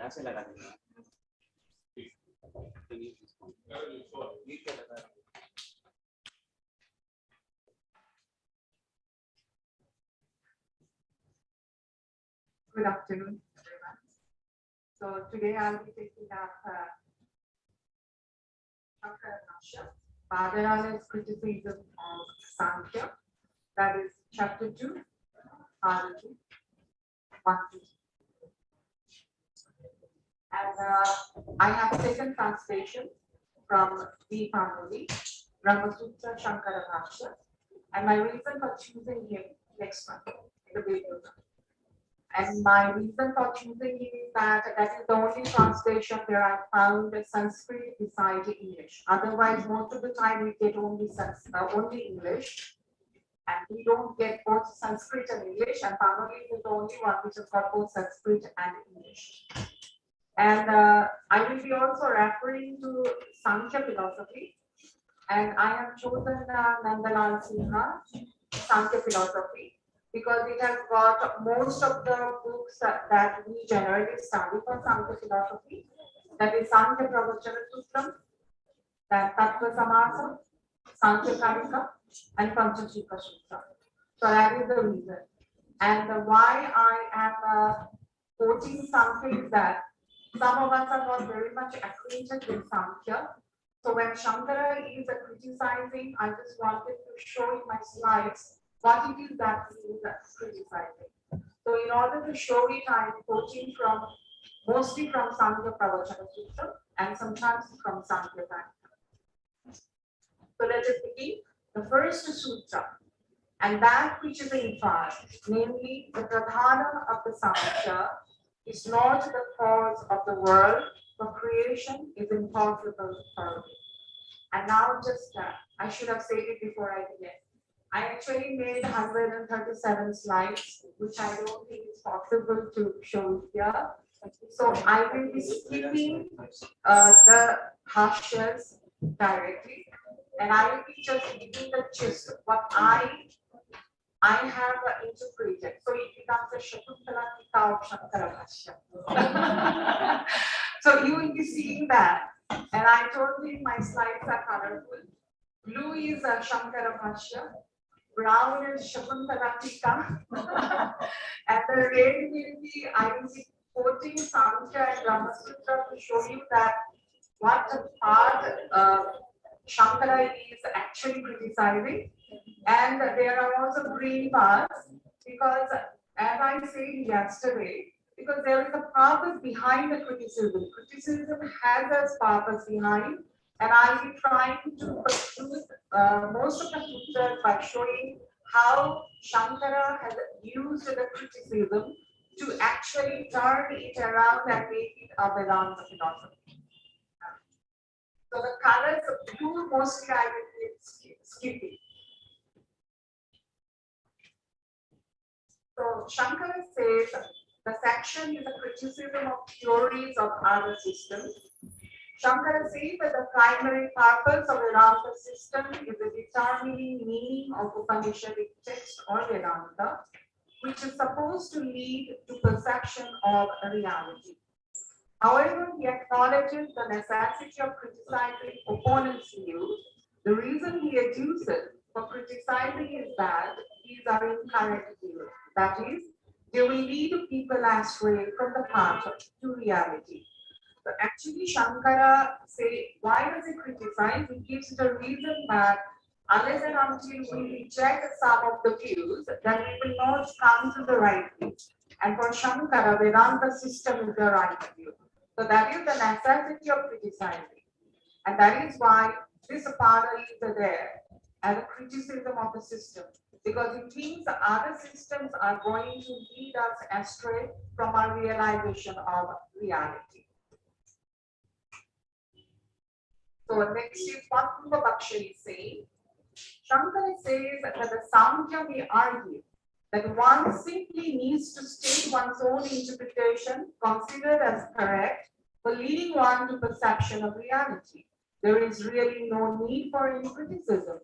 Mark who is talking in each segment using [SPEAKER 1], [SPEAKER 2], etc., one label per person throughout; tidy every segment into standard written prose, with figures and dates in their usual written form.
[SPEAKER 1] से लगा देंगे।
[SPEAKER 2] Good afternoon, everyone. So today I'll be taking up Bhadarana's criticism of Sankhya, that is chapter 2, part 2, 1 to 2. And I have taken translation from the family, Brahmasu Shankara Bhashya, and my reason for choosing him next month in the video. And my reason for choosing him is that is the only translation where I found Sanskrit beside English. Otherwise, most of the time we get only English, and we don't get both Sanskrit and English. And Pamali is the only one which has got both Sanskrit and English. And I will be also referring to Sankhya philosophy, and I have chosen Nandalal Sinha Sankhya philosophy, because it has got most of the books that we generally study for Sankhya philosophy. That is Sankhya Pravachana Sutram, then Tattva Samasa, Sankhya Karika, and Panchachika Sutra. So that is the reason. And why I am quoting Sankhya is that some of us are not very much acquainted with Sankhya. So when Shankara is criticizing, I just wanted to show in my slides what it is that he is criticizing. So in order to show it, I am quoting from mostly from Sankhya Pravachana Sutra and sometimes from Sankhya Karika. So let us begin. The first sutra, and that which is in part, namely the pradhana of the Sankhya, is not the cause of the world, for creation is impossible for me. And now just I should have said it before I begin. I actually made 137 slides, which I don't think is possible to show here. So I will be skipping the bhashyas directly, and I will be just giving the gist of what I have interpreted. So it becomes a Shakuntala Tika of Shankara Bhashya. So you will be seeing that. And I told you my slides are colorful. Blue is a Shankara Bhashya, brown is Shakuntala Tika, and the red will be, I will be quoting Sankhya and Brahmasutra to show you that what part Shankara is actually criticizing. And there are also green bars, because as I said yesterday, because there is a purpose behind the criticism. Criticism has a purpose behind, and I'll be trying to pursue most of the sutras by showing how Shankara has used the criticism to actually turn it around and make it a Vedanta philosophy. So the colors of blue mostly I will be skipping. So Shankara says the section is a criticism of theories of other systems. Shankara says that the primary purpose of Vedanta system is the determining meaning of Upanishadic text or Vedanta, which is supposed to lead to perception of a reality. However, he acknowledges the necessity of criticizing opponents' views. The reason he adduces for criticizing is that these are incorrect views. That is, they will lead people astray from the path to reality. So actually, Shankara say, why does he criticize? He gives the reason that unless and until we reject some of the views, then we will not come to the right view. And for Shankara, Vedanta system is the right view. So that is the necessity of criticizing. And that is why this pada is there as a criticism of the system. Because it means other systems are going to lead us astray from our realization of reality. So next is what Bhaksha is saying. Shankara says that the Sankhya may argue that one simply needs to state one's own interpretation considered as correct for leading one to perception of reality. There is really no need for any criticism.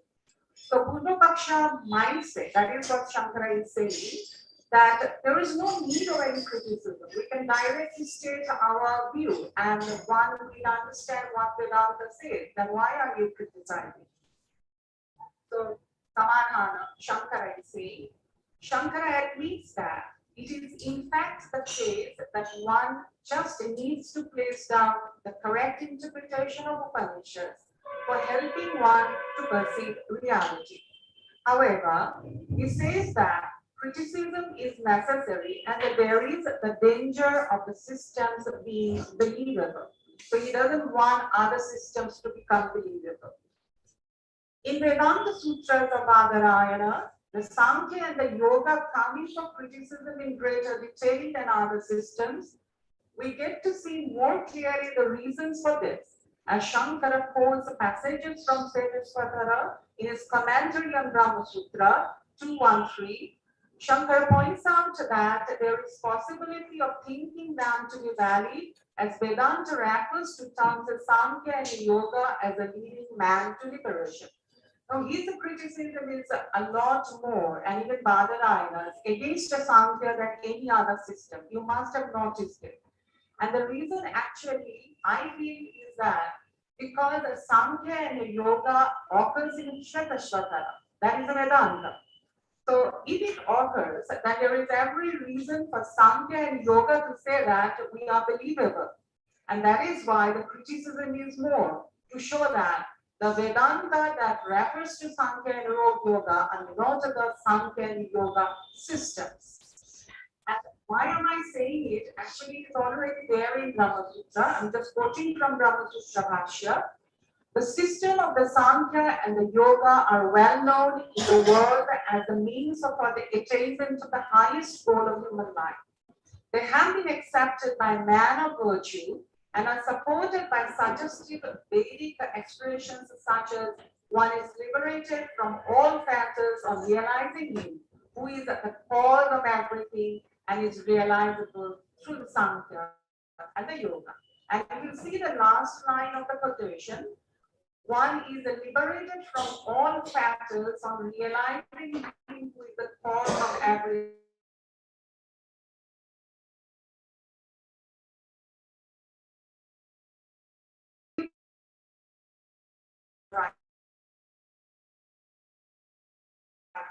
[SPEAKER 2] So Purva Paksha might say, that is what Shankara is saying, that there is no need of any criticism. We can directly state our view, and one will understand what Vedanta says. Then why are you criticizing? So, Samadhana, Shankara is saying, Shankara admits that it is in fact the case that one just needs to place down the correct interpretation of Upanishads for helping one to perceive reality. However, he says that criticism is necessary and that there is the danger of the systems being believable. So he doesn't want other systems to become believable. In Vedanta Sutras of Badarayana, the Sankhya and the Yoga come in for criticism in greater detail than other systems. We get to see more clearly the reasons for this, as Shankara quotes passages from Svetasvatara in his commentary on Brahmasutra 213. Shankara points out that there is possibility of thinking them to be valid, as Vedanta refers to terms of Sankhya and Yoga as a leading man to liberation. Now, his criticism is a lot more, and even Badarayana's, against a Sankhya than any other system. You must have noticed it. And the reason actually, I feel, is that because the Sankhya and the Yoga occurs in Shvetashvatara, that is a Vedanta. So if it occurs, then there is every reason for Sankhya and Yoga to say that we are believable. And that is why the criticism is more, to show that the Vedanta that refers to Sankhya and Yoga are not the Sankhya and Yoga systems. And why am I saying it? Actually, it's already there in Brahmasutra. I'm just quoting from Brahmasutra Bhashya. The system of the Sankhya and the Yoga are well known in the world as a means of the attainment of the highest goal of human life. They have been accepted by man of virtue and are supported by suggestive Vedic expressions such as one is liberated from all fetters on realizing him, who is at the core of everything and is realizable through the Sankhya and the Yoga. And you will see the last line of the quotation. One is liberated from all fetters on realizing him who is the core of everything. Right.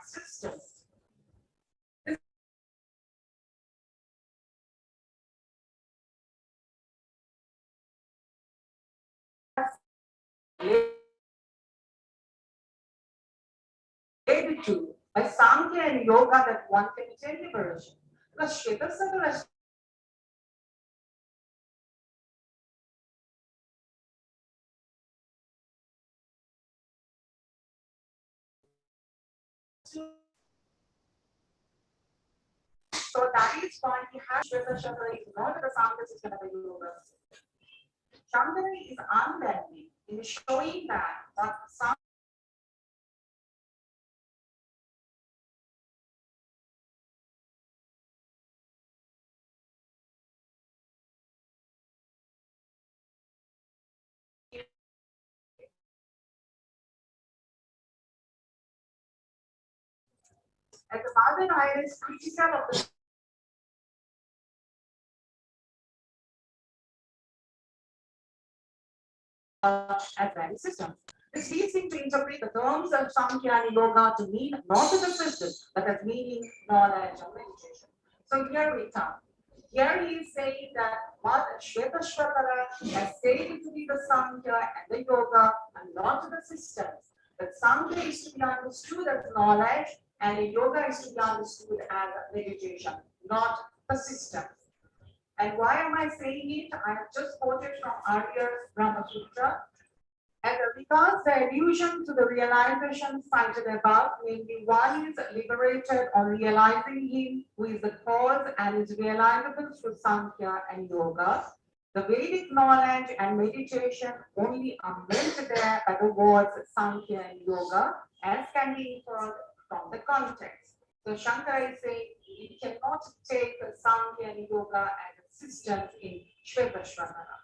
[SPEAKER 2] Systems. Related to by Sankhya and Yoga that one can attain liberation. Because Shvetasvatara so that is why he has Shvetasvatara is not the Sankhya system of the Yoga. Shankara is unbending in showing that Sankhya as the mother is critical of the advanced system. This leads him to interpret the terms of Sankhya and Yoga to mean not as a system, but as meaning knowledge or meditation. So here we come. Here he is saying that what Shvetashvatara has stated to be the Sankhya and the Yoga and not the systems. That Sankhya is to be understood as knowledge and the Yoga is to be understood as meditation, not the systems. And why am I saying it? I have just quoted from earlier Brahmasutra. And because the allusion to the realization cited above, namely one is liberated on realizing him who is the cause and is realizable through Sankhya and Yoga, the Vedic knowledge and meditation only are meant there by the words Sankhya and Yoga, as can be inferred from the context. So Shankara is saying you cannot take Sankhya and Yoga as systems in Shvetashvatara.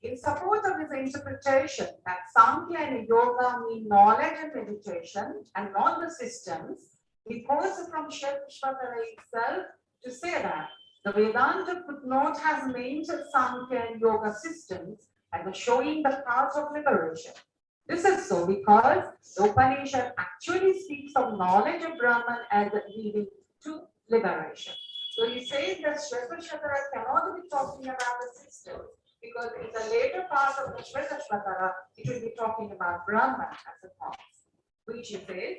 [SPEAKER 2] In support of his interpretation that Sankhya and Yoga mean knowledge and meditation and not the systems, He quotes from Shvetashvatara itself to say that the Vedanta could not have named Sankhya and Yoga systems as showing the path of liberation. This is so because the Upanishad actually speaks of knowledge of Brahman as leading to liberation. So he says that Shvetashvatara cannot be talking about the systems because in the later part of the Shvetashvatara, it will be talking about Brahman as a cause, which he says,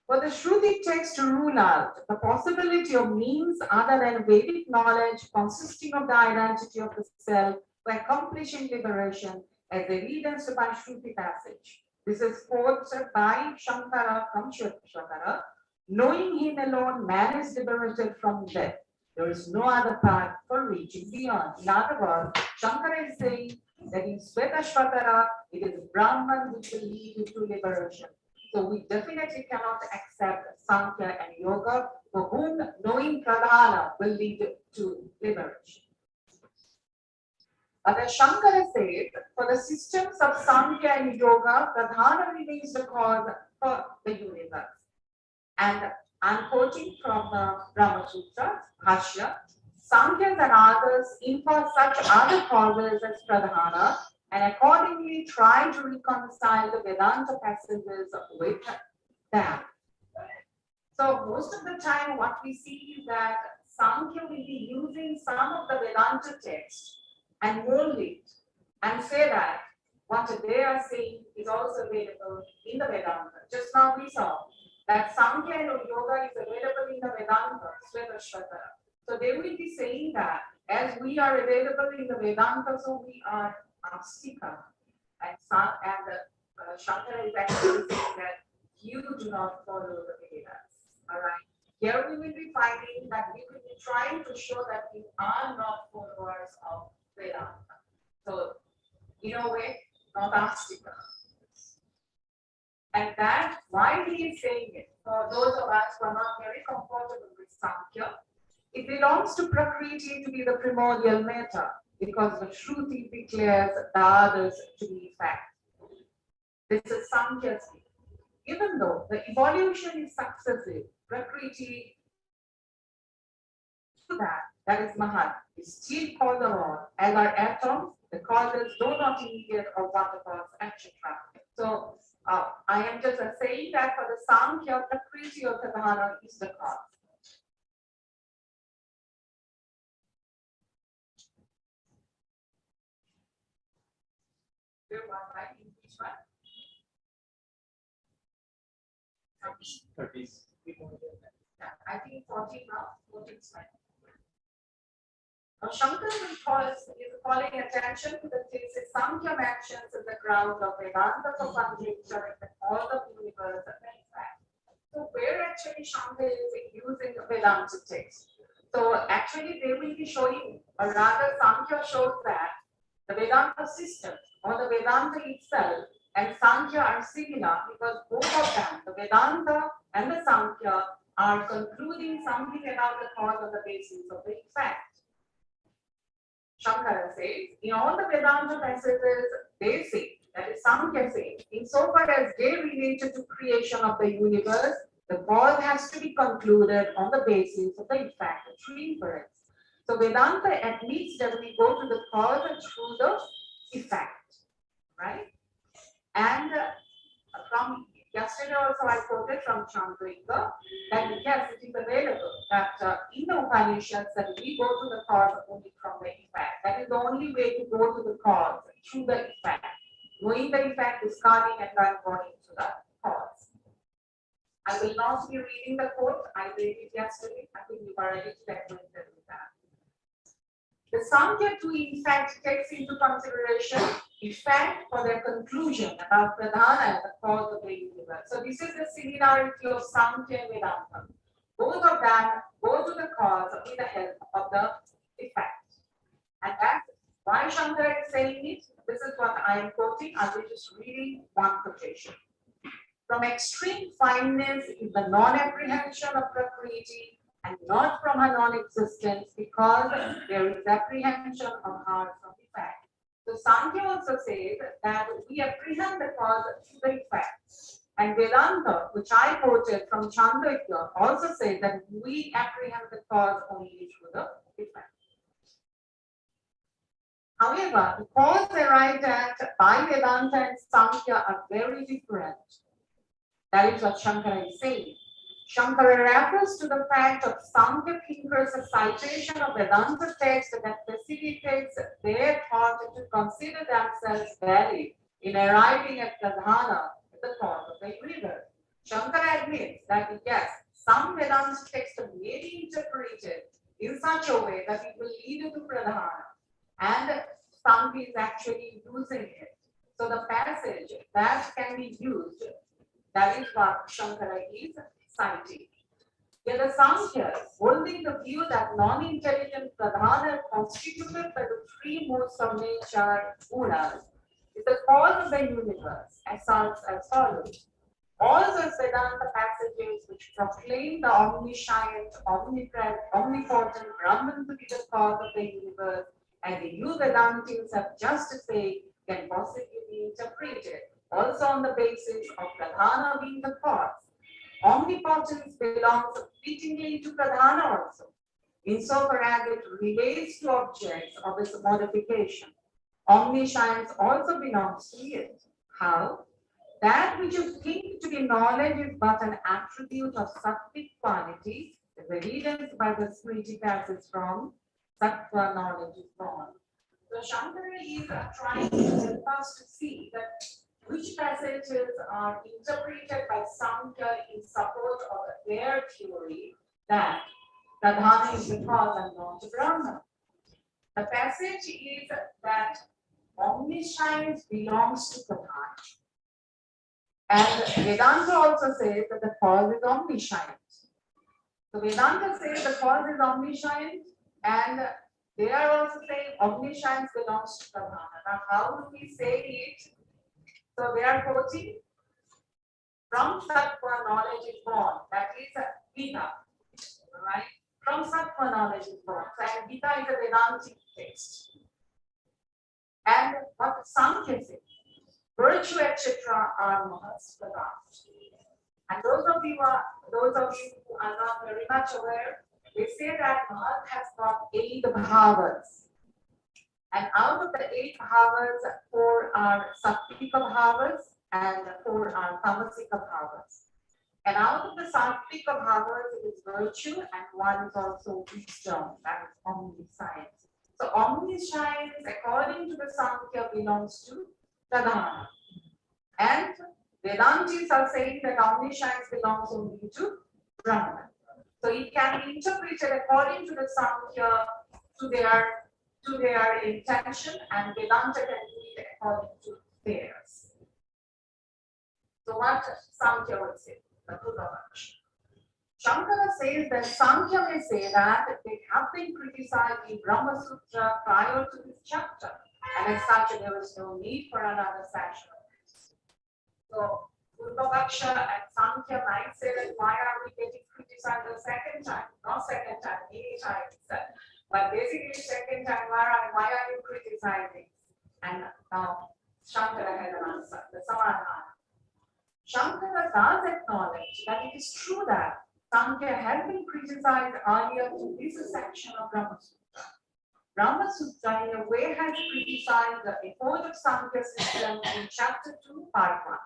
[SPEAKER 2] for the Shruti text to rule out the possibility of means other than Vedic knowledge consisting of the identity of the self for accomplishing liberation as evidenced by Shruti passage. This is quoted by Shankara from Shvetashvatara. Knowing him alone, man is liberated from death. There is no other path for reaching beyond. In other words, Shankara is saying that in Shvetashvatara, it is Brahman which will lead you to liberation. So we definitely cannot accept Sankhya and Yoga, for whom knowing Pradhana will lead to liberation. But as Shankara says, for the systems of Sankhya and Yoga, Pradhana remains the cause for the universe. And I'm quoting from the Brahmasu, Bhashya, Sankhya and others infer such other causes as Pradhana and accordingly try to reconcile the Vedanta passages with them. So most of the time what we see is that Sankhya will be using some of the Vedanta text and mold it and say that what they are saying is also available in the Vedanta. Just now we saw that Sankhya and Yoga is available in the Vedanta, Shvetashvatara. So they will be saying that as we are available in the Vedanta, so we are Astika. And Shankara is actually saying that you do not follow the Vedas. All right. Here we will be finding that we will be trying to show that we are not followers of Vedanta. So, in a way, not Astika. And that, why he is saying it, for those of us who are not very comfortable with Sankhya, it belongs to Prakriti to be the primordial matter, because the Shruti declares the others to be fact. This is Sankhya's view. Even though the evolution is successive, Prakriti, that is Mahat, is still called alone, as are atoms, the causes, though not immediate or waterfalls, etc. So, I am just saying that for the Sankhya, Prakriti or Pradhana is the cause. Which one? 30. Yeah, I think 14 now. 14 is fine. Now, Shankar is calling attention to the thesis Sankhya mentions as the ground of Vedanta for conjecture in all the universe and fact. So, where actually Shankar is using the Vedanta text? So, actually, they will be showing, or rather, Sankhya shows that the Vedanta system or the Vedanta itself and Sankhya are similar because both of them, the Vedanta and the Sankhya, are concluding something about the cause or the basis of the effect. Shankara says, in all the Vedanta passages, they say, that is Sankhya says, insofar as they related to creation of the universe, the cause has to be concluded on the basis of the effect through inference. So Vedanta admits that we go to the cause through the effect, right? And from yesterday also I quoted from Chandrika that yes, it is available that in the Upanishads that we go to the cause only from the effect. That is the only way to go to the cause through the effect. Knowing the effect, discarding and then going to the cause. I will not be reading the quote. I read it yesterday. I think you are already acquainted with that. The Sankhya too, in fact, takes into consideration effect for their conclusion about Pradhana and the cause of the universe. So this is the similarity of Sankhya and Vedanta. Both of them go to the cause with the help of the effect. And that's why Shankara is saying it. This is what I am quoting. I will just reading one quotation. From extreme fineness is the non-apprehension of Prakriti and not from her non-existence because there is apprehension of her from effect. So Sankhya also says that we apprehend the cause through the effect. And Vedanta, which I quoted from Chandrakya, also says that we apprehend the cause only through the effect. However, the cause arrived at by Vedanta and Sankhya are very different. That is what Shankara is saying. Shankara refers to the fact of Sankhya thinkers a citation of Vedanta text that facilitates their thought to consider themselves valid in arriving at Pradhana, the cause of the universe. Shankara admits that yes, some Vedanta text may be interpreted in such a way that it will lead to Pradhana, and Sankhya is actually using it. So the passage that can be used, that is what Shankara is citing. Yet the Sankhya, holding the view that non-intelligent pradhana constituted by the three modes of nature, gunas, is the cause of the universe, asserts as follows. All the Vedanta passages which proclaim the omniscient, omnipotent Brahman to be the cause of the universe, and the new Vedantians have just said, can possibly be interpreted also on the basis of pradhana being the cause. Omnipotence belongs fittingly to pradhana also, insofar as it relates to objects of its modification. Omniscience also belongs to it. How? That which you think to be knowledge is but an attribute of sattvic quality, is evidenced by the Smriti passage from Sattva knowledge is born. So Shankara is trying to help us to see that which passages are interpreted by Sankhya in support of their theory that Pradhana is the cause and not Brahma. The passage is that omniscience belongs to Pradhana. And Vedanta also says that the cause is omniscient. So Vedanta says the cause is omniscient, and they are also saying omniscience belongs to Pradhana. Now, how do we say it? So they are quoting from Sattva knowledge is born. That is Gita, right? From Sattva knowledge is born. So, and Gita is a Vedantic text. And what Sankhya says, virtue, etc., are Mahaspada. And those of you who are not very much aware, they say that Mahat has got 8 bhavas. And out of the 8 bhavas, 4 are sattvika bhavas and 4 are tamasika bhavas. And out of the sattvika bhavas, it is virtue, and 1 is also wisdom, that is omniscience. So omniscience, according to the Sankhya, belongs to Pradhana. And Vedantis are saying that omniscience belongs only to Brahman. So it can be interpreted according to the Sankhya to their intention, and Vedanta can do it according to theirs. So what Sankhya would say? The Buddha-Vaksha. Shankara says that Sankhya may say that they have been criticized in Brahma Sutra prior to this chapter, and as such there was no need for another session. So Buddha-Vaksha and Sankhya might say that why are we getting criticized the second time? Not second time, many times. But basically second time, why are you criticizing? And now Shankara has an answer, the Samadhana. Shankara does acknowledge that it is true that Sankhya has been criticized earlier to this section of Brahma Sutra. Brahma Sutra in a way has criticized the effort of Sankhya system in chapter 2, part 1.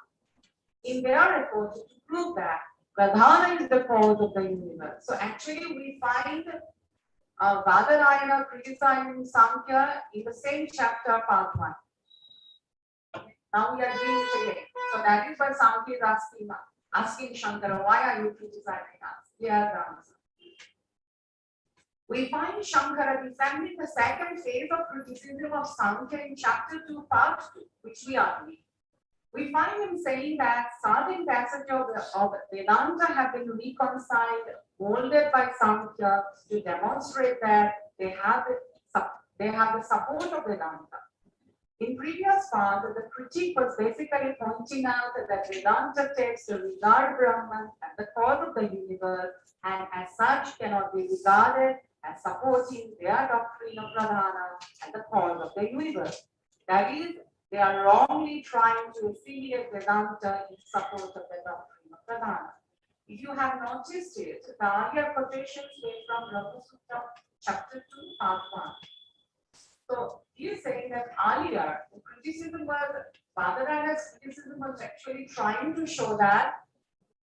[SPEAKER 2] In their effort to prove that Pradhana is the cause of the universe. So actually we find Badarayana criticizing Sankhya in the same chapter, part 1. Now we are doing it again. So that is why Sankhya is asking Shankara, why are you criticizing us? Yeah, Brahmasu. We find Shankara defending the second phase of criticism of Sankhya in chapter 2, part 2, which we are doing. We find him saying that certain passages of Vedanta have been reconciled, molded by Sankhya to demonstrate that they have the support of Vedanta. In previous part, the critique was basically pointing out that Vedanta texts regard Brahman as the cause of the universe, and as such cannot be regarded as supporting their doctrine of Pradhana as the cause of the universe. That is, they are wrongly trying to affiliate Vedanta in support of the doctrine of Pradhana. If you have noticed it, the earlier quotations were from Brahmasu chapter 2, part 1. So he is saying that earlier, the criticism was, Badarana's criticism was actually trying to show that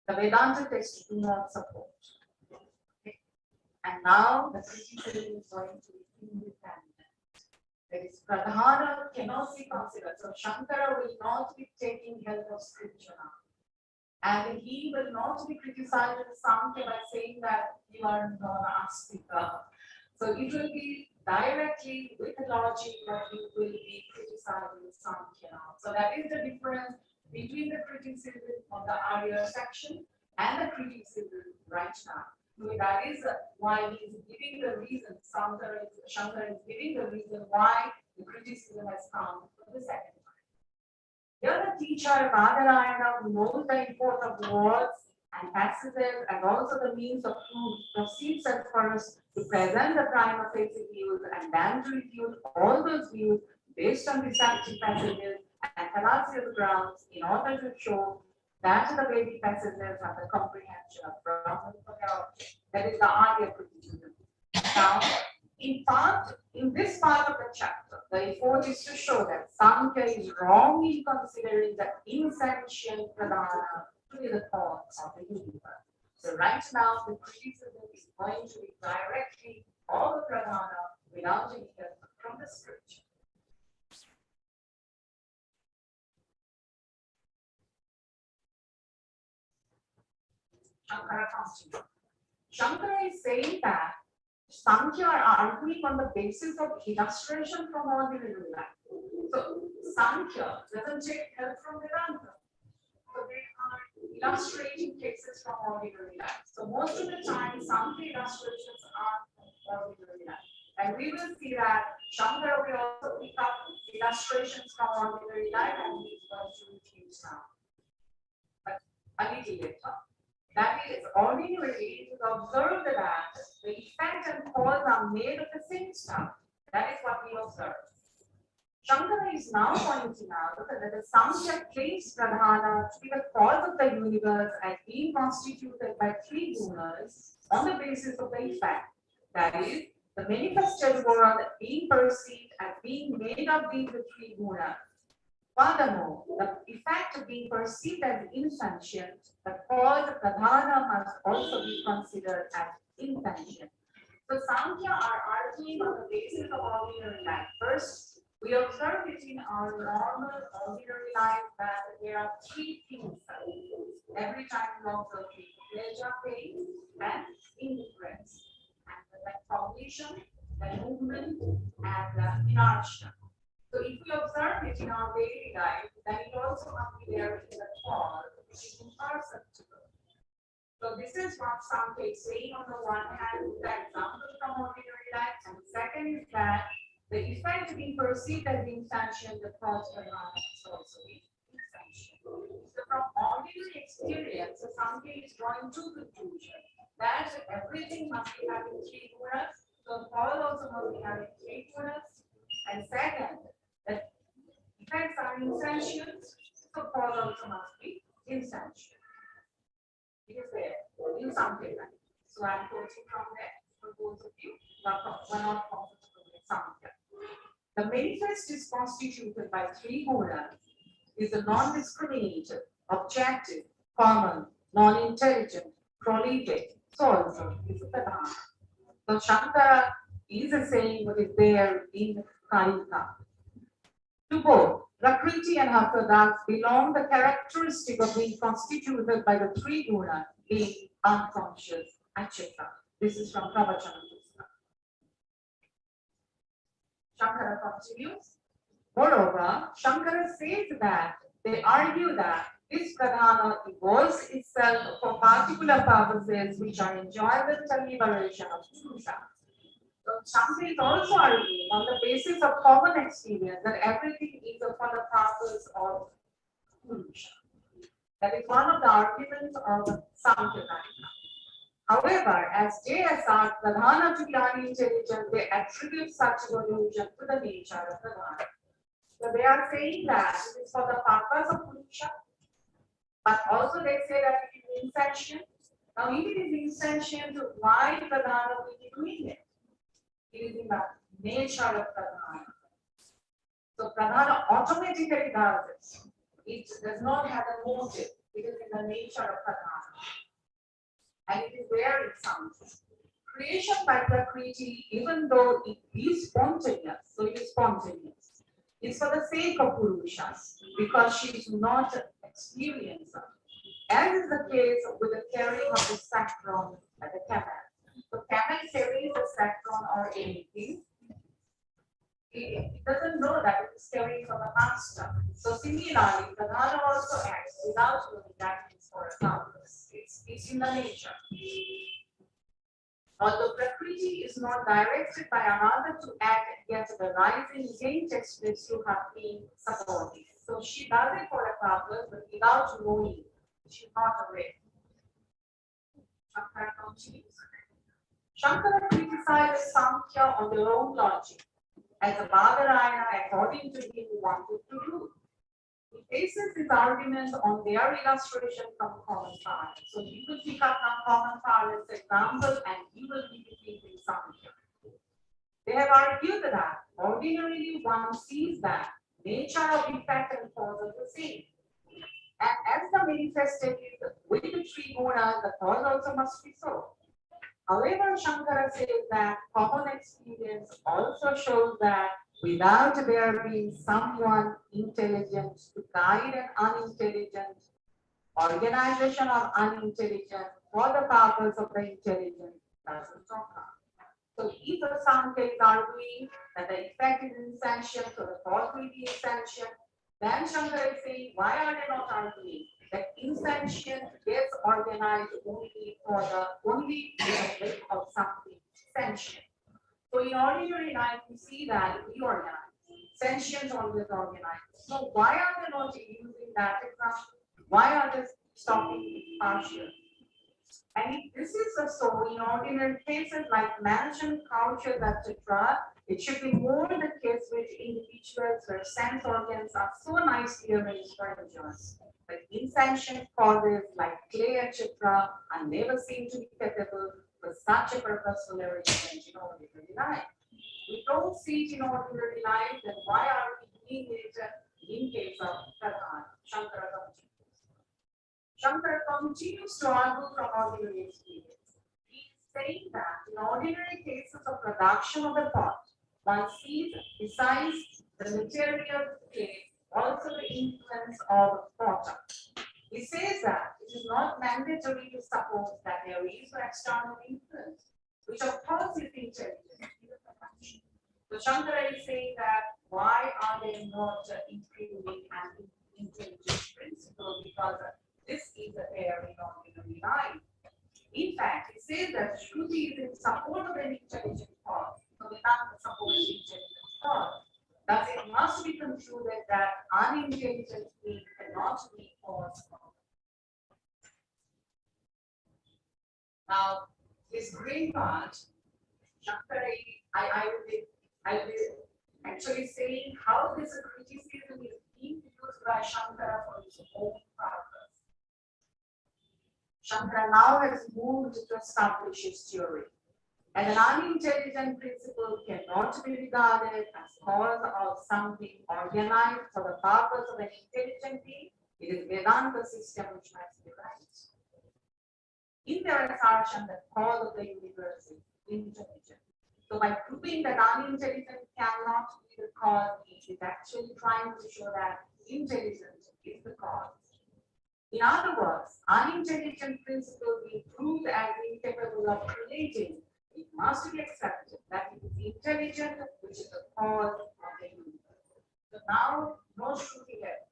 [SPEAKER 2] the Vedanta texts do not support. Okay. And now the criticism is going to be independent. That is, Pradhana cannot be considered. So Shankara will not be taking help of scripture now. And he will not be criticized in Samkhya by saying that you are non-astika. So it will be directly with the logic what you will be criticizing Samkhya now. So that is the difference between the criticism on the earlier section and the criticism right now. So that is why he is giving the reason, Shankara is giving the reason why the criticism has come for the second time. Here the teacher, Badarayana, who knows the import of words and passages and also the means of proof, proceeds at first to present the prima facie views and then to refute all those views based on deceptive passages and fallacious grounds in order to show that the Vedic passages have the comprehension of Brahman for their object. That is the Arya criticism. Now, in this part of the chapter, the effort is to show that Samkhya is wrongly considering the insentient Pradhana to be the cause of the universe. So right now, the criticism is going to be directly all the Pradhana without any help from the scripture. Shankara continues. Shankara is saying that Samkhya are arguing on the basis of illustration from ordinary life. So Samkhya doesn't take help from Vedanta. So they are illustrating cases from ordinary life. So most of the time, Samkhya illustrations are from ordinary life. And we will see that Shankara will also pick up illustrations from ordinary life and he's going to refute now. But a little later. That is, ordinarily, it is observed that the effect and cause are made of the same stuff. That is what we observe. Shankara is now pointing out that the Samkhya claims Pradhana to be the cause of the universe as being constituted by three gunas on the basis of the effect. That is, the manifested world being perceived as being made of these three gunas. Furthermore, the effect of being perceived as insentient, the cause of Pradhana must also be considered as insentient. So Samkhya are arguing on the basis of ordinary life. First, we observe it in our normal ordinary life that there are three things every time we observe it: pleasure, pain, and indifference, and the cognition, the movement, and the inertia. So if we observe it in our daily life, then it also must be there in the cause, which is imperceptible. So this is what Samkhya is saying on the one hand, the example from ordinary life, and the second is that the effect being perceived as insentient, the cause Pradhana must also be insentient. So from ordinary experience, so Samkhya is drawing two conclusions: that everything must be having three gunas, so cause also must be having three gunas, and second, that effects are insentient, so cause also must be insentient. It is there in Samkhya. So I'm quoting from there for those of you who are not comfortable with Samkhya. The manifest is constituted by three gunas, is a non-discriminated, objective, common, non-intelligent, prolific. So also is a Pradhana. So Shankara is saying what is there in Karika. To both Prakriti and her products belong the characteristic of being constituted by the three gunas, being unconscious, etc. This is from Pravachana. Shankara continues. Moreover, Shankara says that they argue that this Pradhana evolves itself for particular purposes which are enjoyment and liberation of Purusha. So Shankara is also arguing on the basis of common experience that everything is for the purpose of Purusha. That is one of the arguments of Samkhya. However, as they assert Pradhana to be unintelligent, they attribute such evolution to the nature of Pradhana. So they are saying that it is for the purpose of Purusha, but also they say that it is insentient. Now, if it is insentient, why Pradhana will be doing it? It is in the nature of Pradhana. So Pradhana automatically does it. It does not have a motive. It is in the nature of Pradhana. And it is where it sounds. Creation by Prakriti, even though it is spontaneous, so it is spontaneous, is for the sake of Purusha, because she is not experienced. As is the case with the carrying of the saffron at the camel. So camel carries the saffron or anything. It doesn't know that it is carrying from a master. So similarly, the Pradhana also acts without knowing that it is for a purpose. It's in the nature. Although Prakriti is not directed by another to act, yet the rising against express to have been supported. So she does it for a purpose, but without knowing. She is not aware. Shankara continues. Shankara criticizes Samkhya on their own logic, as the Badarayana, according to him, wanted to do. He bases his arguments on their illustration from common parlance. So you could pick up from common parlance example and you will be repeating Samkhya. They have argued that ordinarily one sees that nature of effect and cause are the same. And as the manifested is with the three gunas, the cause also must be so. However, Shankara says that common experience also shows that without there being someone intelligent to guide an unintelligent, organization of unintelligent for the purpose of the intelligent doesn't occur. So if a Samkhya is arguing that the effect is insentient, so the cause will be insentient, then Shankara is saying, why are they not arguing that insentient gets organized only with the help of something sentient? So in ordinary life, we see that we organize. Sentient always organized. So why are they not using that example? Why are they stopping with partial? And if this is so, in ordinary cases like mansion, cultures, etc., it should be more the case with individuals where sense organs are so nicely arranged for endurance. But insentient causes like clay, etc., are never seen to be capable for such a purposeful arrangement in ordinary life. We don't see it in ordinary life, then why are we doing it in case of Pradhana? Shankara continues to argue from ordinary experience. He is saying that in ordinary cases of production of a pot, one sees, besides the material clay, also the influence of water. He says that it is not mandatory to suppose that there is an external influence, which of course is intelligent in the production. So Shankara is saying that why are they not including an intelligent principle, because this is a very ordinary life. In fact, it says that Shruti is in support of an intelligent cause. So without the support of intelligent cause, thus it must be concluded that unintelligent being cannot be cause. Now, this green part, Shankara, I will be actually saying how this criticism is being used by Shankara for his own purpose. Shankara now has moved to establish his theory. And an unintelligent principle cannot be regarded as cause of something organized for the purpose of an intelligent being. It is Vedanta system which must be right. In their assertion that cause of the universe is intelligent. So by proving that unintelligent cannot be the cause, it is actually trying to show that intelligence is the cause. In other words, unintelligent principle being proved as incapable of creating, it must be accepted that it is intelligent, which is the cause of the universe. So now, no shooting left.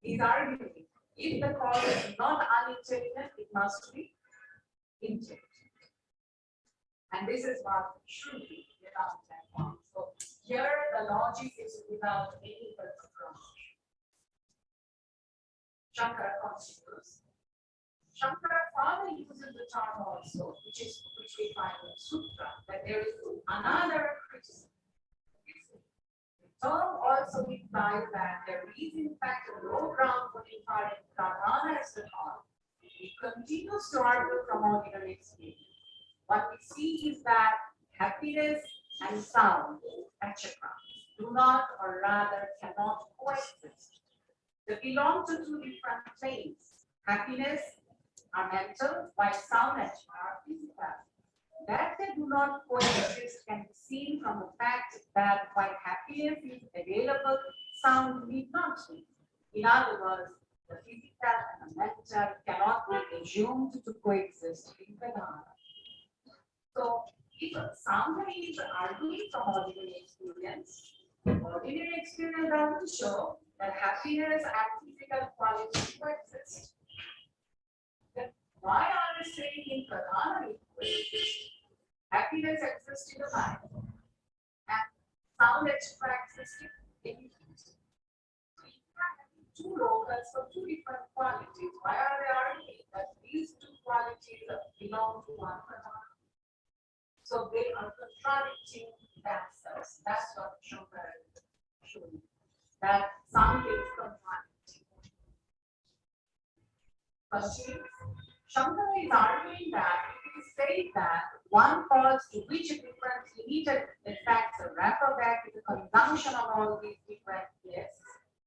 [SPEAKER 2] He's arguing, if the cause is not unintelligent, it must be intelligent. And this is what should be without that one. So here the logic is without any background. Shankara continues. Shankara further uses the term also, which we find in Sutra, that there is another criticism. The term also also implies that there is in fact a low ground for inferring pradhana as the cause. It continues to argue from ordinary experience. What we see is that happiness and sound, etc., do not, or rather cannot coexist. They belong to two different planes. Happiness are mental, while sound and are physical. That they do not coexist can be seen from the fact that while happiness is available, sound need not be. In other words, the physical and the mental cannot be assumed to coexist in phenomena. So, if sound is arguing from ordinary experience are to show that happiness and physical qualities coexist. Then why are we saying in pradhana it coexist? Happiness exists in the mind, and sound exists in the two locals for two different qualities. Why are they arguing that these two qualities belong to one pradhana? So they are contradicting themselves. That's what Shankara is showing. That sound is contradicting. Continues. Shankara is arguing that it is said that one cause to which a different immediate effects refer back to the conjunction of all these different gifts,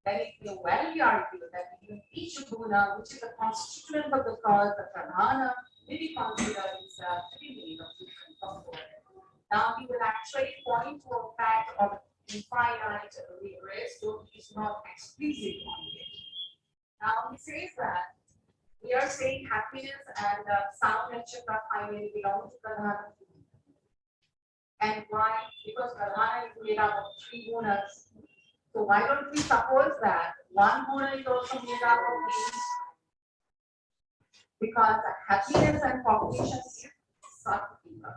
[SPEAKER 2] then it will well be argued that in each guna, which is a constituent of the cause, the pradhana, may be considered itself to be made of different components. Now we will actually point to a fact of infinite regress, though it is not explicit on it. Now he says that we are saying happiness and sound, etc. finally belong to pradhana. And why? Because pradhana is made up of three gunas. So why don't we suppose that one guna is also made up of these? Because happiness and cognition is satvika.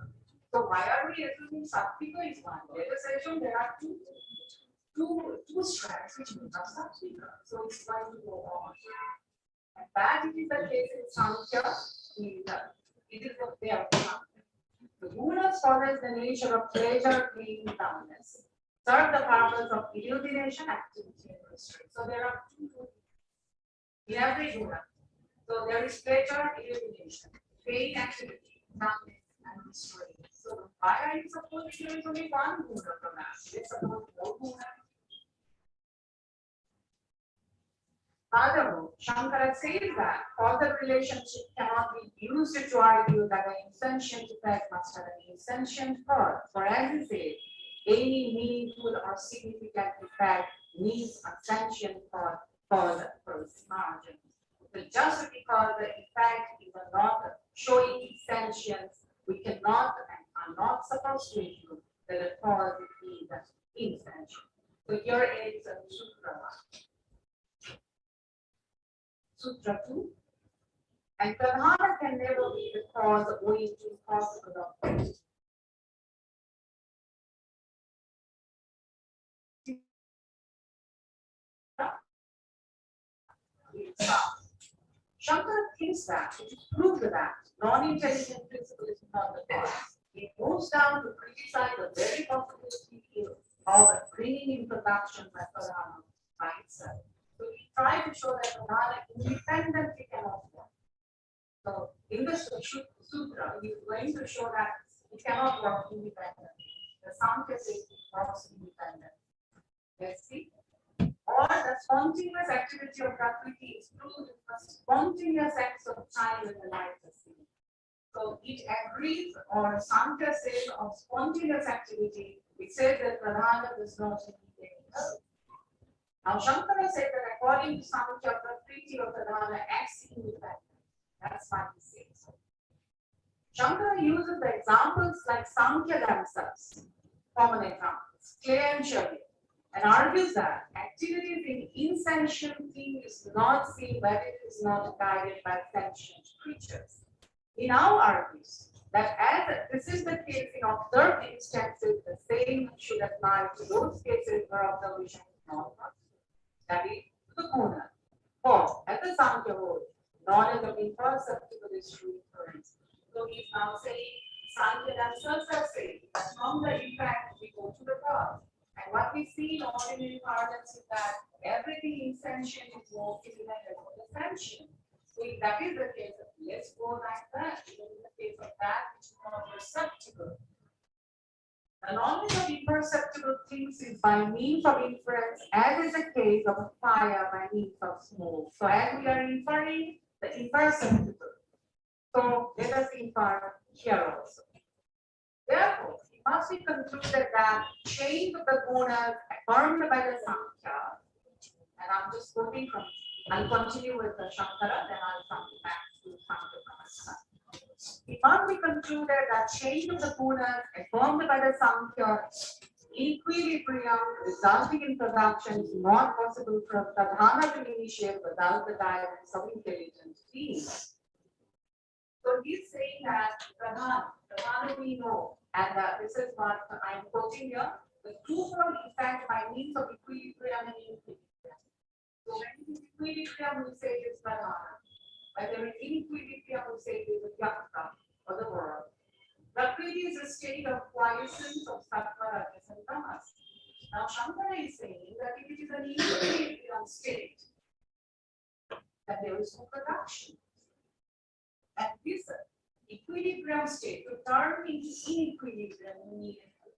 [SPEAKER 2] So why are we assuming satvika is one? Let us assume there are two strands which make up satvika. So it's going to go on. And that it is the case in Sankhya, it is the way of Sankhya. The gunas follows the nature of pleasure, pain, dullness. Serve the purpose of illumination, activity, and restraint. So there are two in every guna. So there is pleasure, illumination, pain, activity, dullness, and restraint. So why are you supposing there is only one guna from that? Let's suppose more guna. Furthermore, Shankara says that causal relationship cannot be used to argue that an insentient effect must have an insentient cause. For as he says, any meaningful or significant effect needs a sentient cause for its margin. But just because the effect is not showing its sentience, we cannot and are not supposed to assume that the cause is insentient. So here is a Sutra 1. Sutra 2. And pradhana can never be the cause owing to possible of Shankara thinks that it is proved that non-intelligent principle is not the cause. It moves down to criticize the very possibility of bringing in production by pradhana by itself. So he tried to show that pradhana independently cannot work. So in the sutra, he is going to show that it cannot work independently. The Sankhya says it works independently. Let's see. Or the spontaneous activity of Prakriti is proved in the spontaneous acts of time in the life of sea. So it agrees, or Sankhya says of spontaneous activity, it says that pradhana does not need any help. Now Shankara said that according to Sankhya, Prakriti or pradhana acts independently. That's what he says. Shankara uses the examples like Sankhya themselves, common examples, clay and Shavya, and argues that activities in insentient thing is not seen when it is not guided by sentient creatures. He now argues that as this is the case in observed instances, the same should apply to those cases where observation is not possible. That is, the guna. For, as the Sankhya holds, knowledge of imperceptible is true inference. So he is now saying, Sankhya themselves are saying that from the impact we go to the cause. And what we see in ordinary parlance is that everything insentient is working in a level of ascension. So if that is the case, let's go like that. Even in the case of that which is not perceptible. The knowledge of imperceptible things is by means of inference, as is the case of a fire by means of smoke. So as we are inferring the imperceptible, so let us infer here also. Therefore, it must be concluded that change of the gunas affirmed by the Sankhya, and I'm just quoting from, I'll continue with the Shankara, then I'll come back to Sankhya. It must be concluded that change of the gunas affirmed by the Sankhya, equilibrium resulting in production is not possible for Pradhana to initiate without the guidance of intelligent beings. So he's saying that Pradhana we know, and this is what I'm quoting here, the twofold effect by means of equilibrium and inequilibrium. So when it is equilibrium, we say it is Pradhana. When there is inequilibrium, we say it is a Vyakta, or the world. Prakriti is a state of quiescence of Sattva, Rajas, and Tamas. Now Shankara is saying that if it is an equilibrium state, that there is no production. And this equilibrium state to turn into inequilibrium immediately.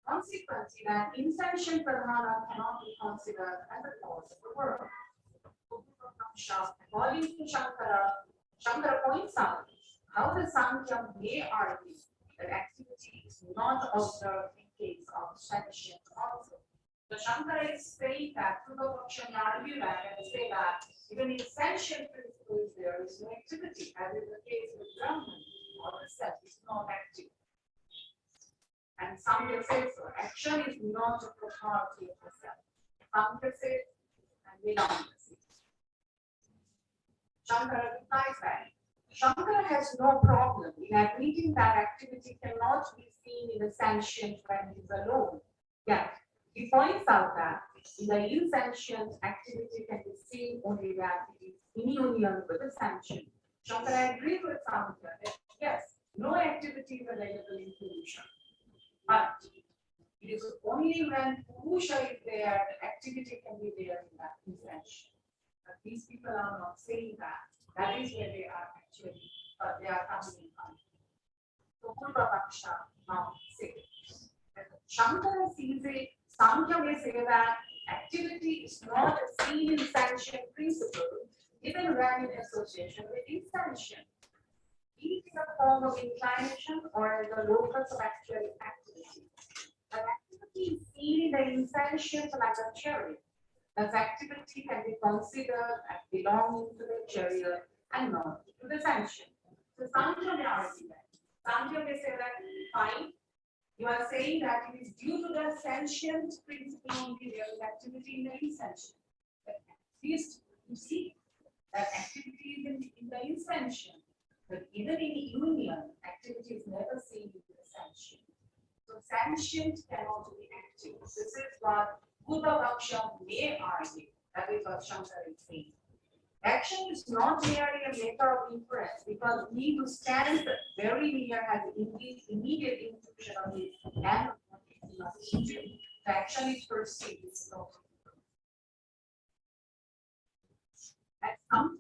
[SPEAKER 2] Consequently, that insentient pradhana cannot be considered as a cause of the world. According to Shankara, Shankara points out how the Sankhya may argue that activity is not observed in case of sentient also. So Shankara is saying that Purva-Paksha may argue that and say that even in sentient principles there is no activity, as is the case with Brahman, or the self is not active. And Sankhya says so. Action is not a property of the self. Sankhya says and Vedanta says. Shankara replies that Shankara has no problem in admitting that activity cannot be seen in the sentient when it is alone. Yet, he points out that in the insentient, activity can be seen only when it is in union with the sentient. Shankara agrees with Sankhya that yes, no activity is available in Purusha. But it is only when Purusha is there, the activity can be there in that insentient. But these people are not saying that. That is where they are actually, they are coming in. So Purva-Paksha now says, Shankara sees it, Sankhya may say that activity is not a seen in sentient principle, even when in association with insentient. Be it in the form of inclination or as the locus of actual activity. But activity is seen in the insentient like a chariot. Thus, activity can be considered as belonging to the chariot and not to the sentient. So, Sankhya may argue that. Sankhya may say that, fine, you are saying that it is due to the sentient principle only there is activity in the insentient. But at least you see that activity is in the insentient. But even in union, activity is never seen in the sentient. So, sentient cannot be active. This is what Purva-Paksha may argue. That is what Shankara is saying. Action is not merely a matter of inference because he who stands very near has immediate intuition of it and the action is perceived.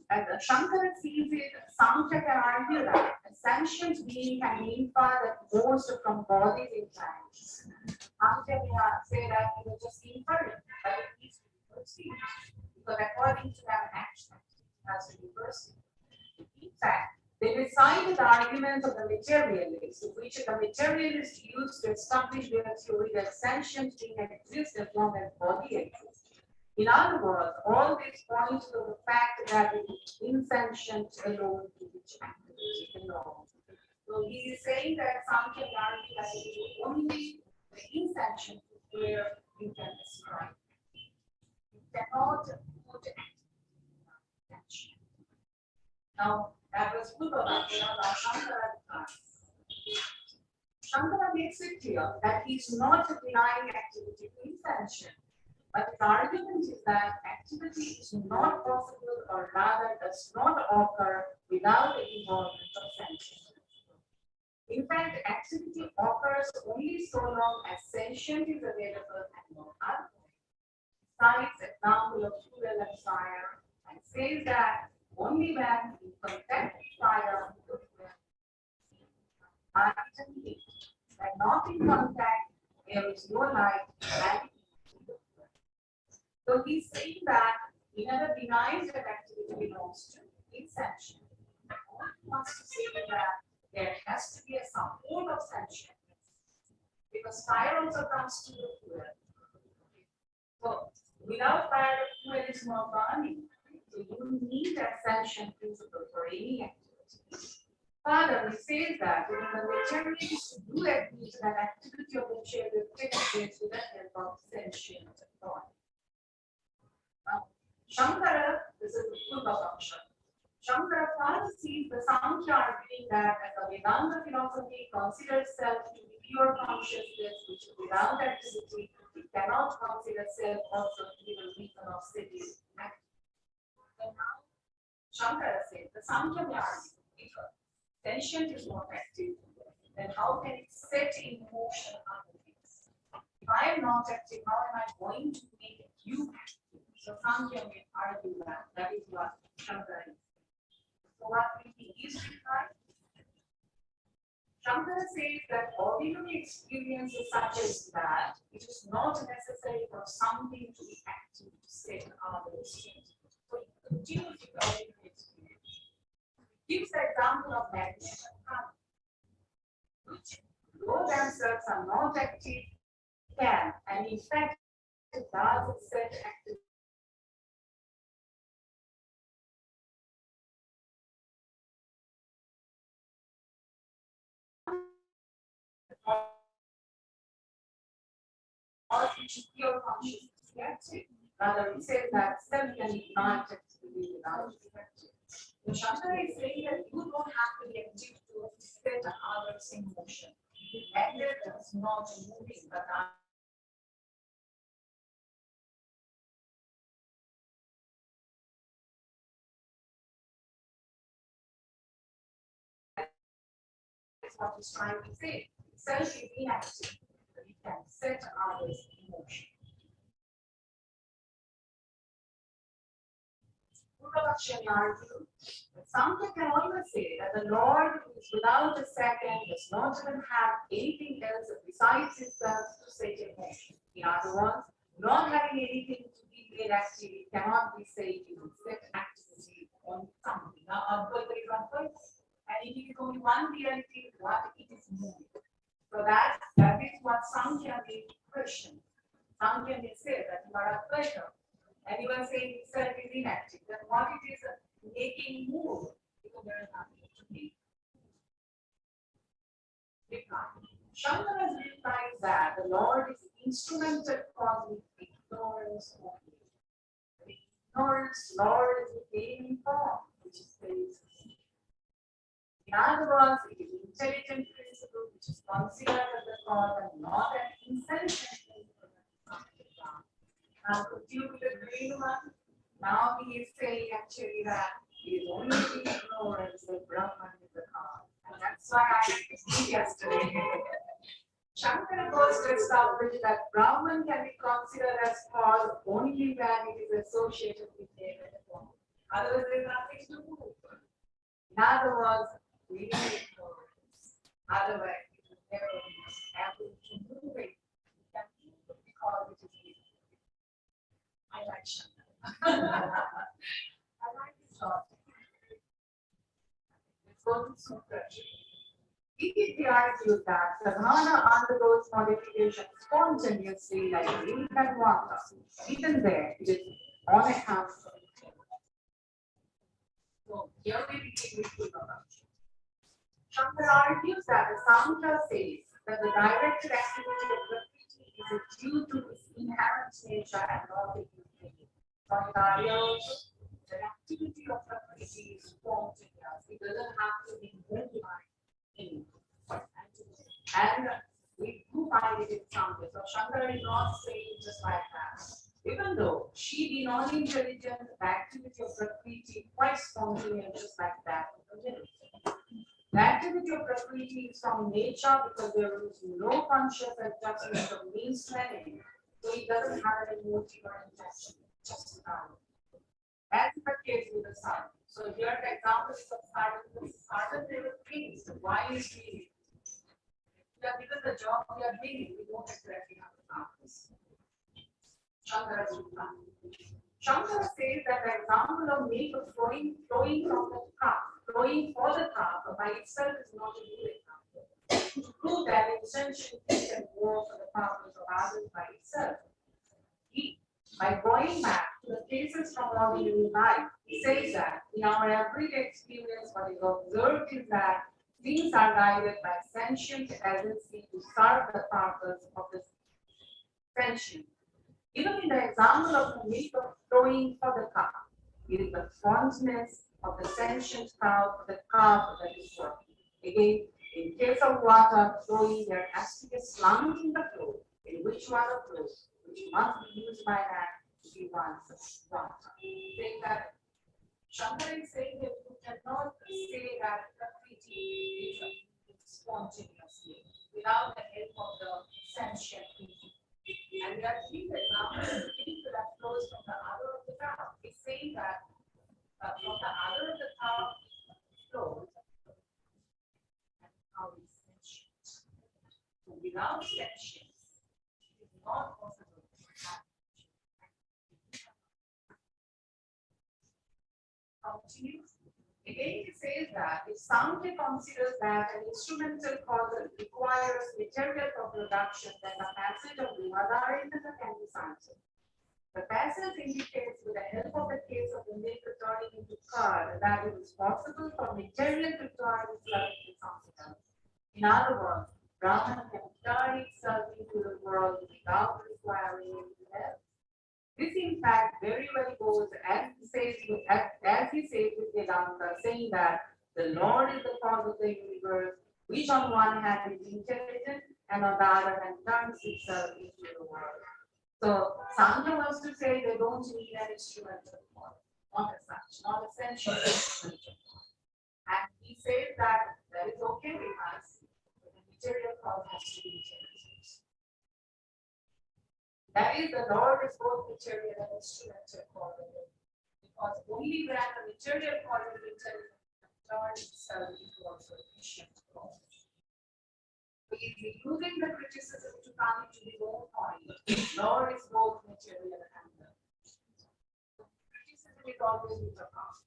[SPEAKER 2] As Shankara sees it, Sankhya can argue that a sentient being can infer that most from bodies inclines. Sankhya may say that he was just inferring, but it needs to be perceived. Because according to that action, it has to be perceived. In fact, they decided the arguments of the materialists, which the materialists used to establish their theory that sentient being exists as long as body exists. In other words, all this points to the fact that it is insentient alone to which activity belongs. So he is saying that Sankhya argue that it is only the insentient where you can ascribe. You cannot put attention. Now, that was Purva-Paksha, now Shankara. Shankara makes it clear that he is not denying activity to insentient. But his argument is that activity is not possible or rather does not occur without the involvement of sentient. In fact, activity occurs only so long as sentient is available and no other. Cites example of fuel and fire and says that only when in contact with fire with hydrogen heat, when not in contact, there is no light and so he's saying that he never denies that activity belongs to insentient. He wants to say that there has to be a support of sentientness because fire also comes to the fuel. So without fire, the fuel is not burning. So you need that sentient principle for any activity. Further, he says that when the materials to do that activity of the chair will take place with the help of sentient thought. Now, Shankara, this is the full assumption. Shankara further sees the Sankhya arguing that as a Vedanta philosophy considers self to be pure consciousness, which without activity, it cannot consider self also to be the reason of sitting active. So now, Shankara says the Sankhya may argue, if a sentient is not active, then how can it set in motion other things? If I am not active, how am I going to make you active? So Sankhya may argue that. That is what Shankara is. So what will be his reply? Shankara says that ordinary experience is such as that it is not necessary for something to be active to set others straight. So it continues with ordinary experience. It gives the example of magnet and current, which though themselves are not active, can, and in fact it does set active. Or which is pure consciousness active. Rather, it says that self can be not activity without active. So Shankara is saying that you don't have to be active to set others in motion. The magnet is not moving, but that's what he's trying to say. Self is inactive, but it can set others in motion. Puravaksha argues that Sankhya can always say that the Lord is without a second, does not even have anything else besides himself to set in motion. In other words, not having anything to be made active, it cannot be said to set activity on something. Now, Advaita is on purpose, and it is only one reality, what it is moving. So that is what Sankhya may question. Sankhya may say that you are Advaita. And you are saying itself is inactive. Then what it is making move? Because there is nothing to be. Shankara's reply is that the Lord is instrumental causing ignorance only. The ignorance, Lord is the gaining form, which is very. In other words, it is intelligent principle which is considered as the cause and not an insentient principle that is and due to the green one, now he is saying actually that it is only the ignorance that Brahman is the cause. And that's why I did yesterday. Shankara goes to establish that Brahman can be considered as cause only when it is associated with David. Otherwise, there is nothing to move. In other words, we need ignorance. Otherwise, it will never be able to move it. It can move because it is I like Shankara. I like this thought. Let's go to Sutra. ICPR argues that Sadhana undergoes modification spontaneously like wind and water. Even there, it is on a hamster. So here we begin with Puravaksha. Shankara argues that the Sankhya says that the directed activity of graffiti is due to its inherent nature and not the human. For Hidayah, the activity of graffiti is spontaneous. It doesn't have to be modified in. And we do find it in Sankhya. So Shankara is not saying just like that. Even though she be non-intelligent, the activity of graffiti quite spontaneous, just like that. The activity of Prakriti is from nature because there is no conscious adjustment of means to an end. So it doesn't have any motive or intention, just now. As is the case with the sun. So here the example is of certain level things. Why is we? Because the job we are doing, we don't exactly have the answers. Shankara says that the example of milk flowing from the cup, flowing for the cup by itself is not a good example. To prove that essentially it can go for the purpose of others by itself. By going back to the cases from ordinary life, he says that in our everyday experience, what is observed is that things are guided by sentient agency to serve the purpose of the sentient. Even in the example of the milk flowing for the cup, it is the fondness of the sentient cow for the cup that is working. Again, in case of water flowing, there has to be a slump in the flow, in which water flows, which must be used by man to be one's water. Saying that Shankara is saying that you cannot say that Prakriti is spontaneously without the help of the sentient being. And we are seeing the example of the thing that flows from the other of the cow. It's saying that from the other of the cow flows and how is sentient. So without sentience, it is not possible to have. Continues. Again, it says that if somebody considers that an instrumental cause requires material for production, then the passage of Rivadari can be cited. The passage indicates with the help of the case of the milk turning into curd that it is possible for material to turn itself into something else. In other words, Brahman can turn itself into the world without requiring anything else. This, in fact, very well goes as he says with Vedanta, saying that the Lord is the cause of the universe, which on one hand is intelligent and on the other hand turns itself into the world. So Sankhya wants to say they don't need an instrumental cause, not as such, not essential instrumental cause. And he says that is okay with us, but the material cause has to be intelligent. That is, the Lord is both material and instrumental quality. Because only when the material quality is intelligent turns itself into also efficient quality. So if you're using the criticism to come into his own point, Lord is both material and the criticism is always with the past.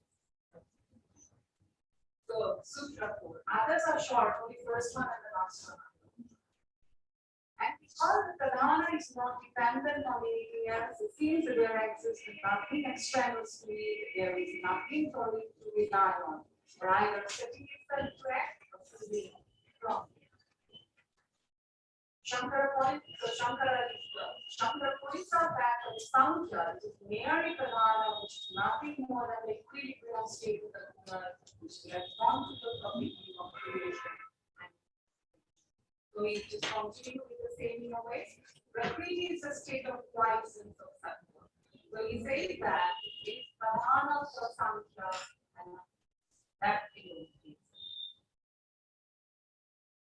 [SPEAKER 2] So, Sutra 4. Others are short, only first one and the last one. And because the Pradhana is not dependent on anything else, it seems that there exists nothing external to it, there is nothing for it to rely on, or either setting itself correct or proving wrong. Shankara points out that the Sankhya is mere Pradhana, which is nothing more than the equilibrium state of the universe, which is responsible for the of creation. So we just continue with the same in a way. Prakriti is a state of quiescence of sattva. So he says that it's Pradhana for Sankhya and that is.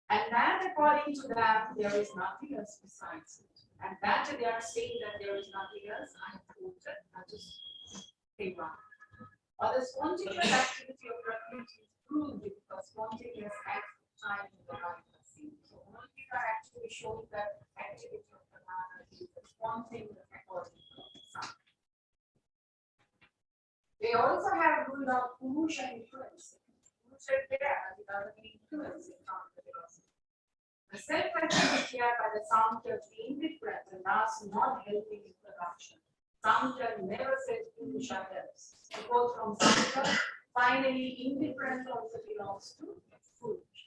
[SPEAKER 2] And that according to them, there is nothing else besides it. And that they are saying that there is nothing else, I have quoted, I just say one. Or the spontaneous activity of Prakriti is proved because spontaneous acts of time in the life. So only these are actually showing that activity of the manner is spontaneous according to the sun. They also have ruled out Purusha influence. Purusha there without any influence in the philosophy. The self-activity here by the Sankhya is indifferent and thus not helping in production. Sankhya never says Purusha helps. To quote from Sankhya, finally indifference also belongs to Purusha.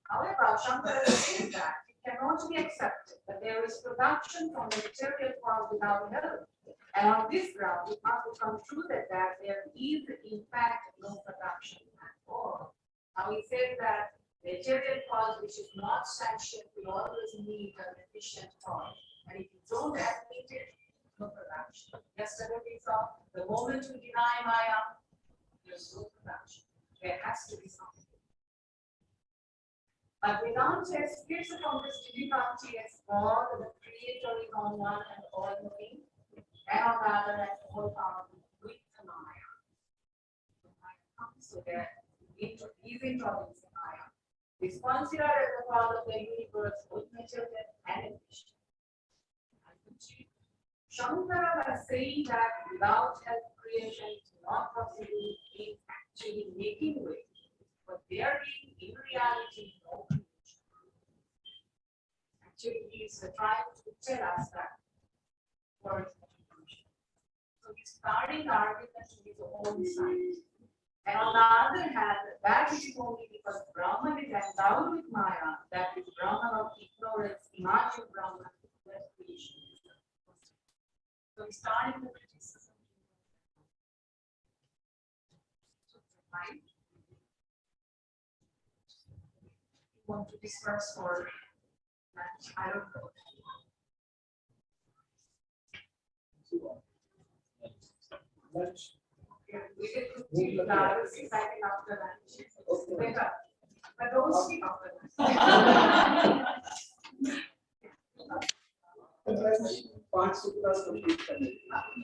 [SPEAKER 2] However, Shankara says that it cannot be accepted that there is production from the material cause without help. And on this ground, it must be concluded that there is, in fact, no production at all. Now, he says that the material cause, which is not sentient, will always need an efficient cause. And if you don't admit it, no production. Yesterday we saw the moment you deny Maya, there's no production. There has to be something. But Vedanta splits upon this Divikanti as all the creator is on one and all knowing, and on the other and all powerful with the Maya. So there is introducing Maya. Is considered as the father of the universe, both nature and efficient. Shankara was saying that without help creation is not possible in actually making way. But there being in reality no creation. Actually, he is trying to tell us that word creation. So he's starting the argument to his own side. And on the other hand, that is only because Brahman is endowed with Maya, that is Brahman of ignorance, imagined Brahman, that creation. So he's starting the criticism. So fine. You want to disperse for lunch? I don't know.
[SPEAKER 1] Lunch.
[SPEAKER 2] Yeah, we did 15 hours exciting after lunch. Better. But don't sleep after lunch.
[SPEAKER 1] 5 sutras complete.